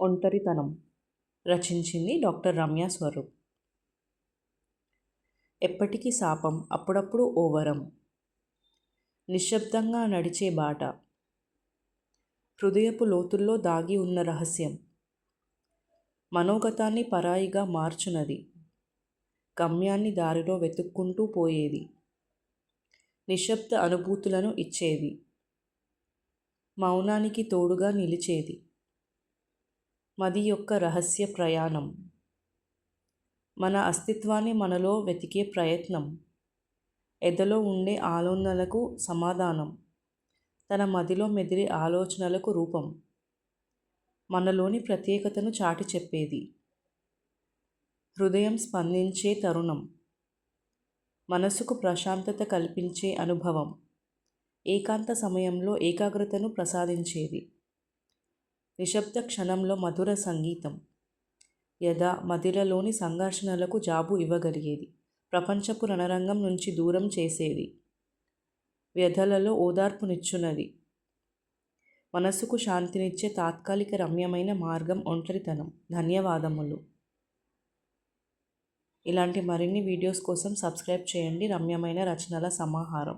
ఒంటరితనం రచించింది డాక్టర్ రమ్య స్వరూప్. ఎప్పటికీ శాపం, అప్పుడప్పుడు ఓ వరం. నిశ్శబ్దంగా నడిచే బాట, హృదయపు లోతుల్లో దాగి ఉన్న రహస్యం, మనోగతాన్ని పరాయిగా మార్చునది, గమ్యాన్ని దారిలో వెతుక్కుంటూ పోయేది, నిశ్శబ్ద అనుభూతులను ఇచ్చేది, మౌనానికి తోడుగా నిలిచేది. మది యొక్క రహస్య ప్రయాణం, మన అస్తిత్వాన్ని మనలో వెతికే ప్రయత్నం, ఎదలో ఉండే ఆలోచనలకు సమాధానం, తన మదిలో మెదిలే ఆలోచనలకు రూపం, మనలోని ప్రత్యేకతను చాటి చెప్పేది, హృదయం స్పందించే తరుణం, మనసుకు ప్రశాంతత కల్పించే అనుభవం, ఏకాంత సమయంలో ఏకాగ్రతను ప్రసాదించేది, నిశ్శబ్ద క్షణంలో మధుర సంగీతం, యథా మదిరలోని సంఘర్షణలకు జాబు ఇవ్వగలిగేది, ప్రపంచపు రణరంగం నుంచి దూరం చేసేది, వ్యధలలో ఓదార్పునిచ్చునది, మనసుకు శాంతినిచ్చే తాత్కాలిక రమ్యమైన మార్గం ఒంటరితనం. ధన్యవాదములు. ఇలాంటి మరిన్ని వీడియోస్ కోసం సబ్స్క్రైబ్ చేయండి. రమ్యమైన రచనల సమాహారం.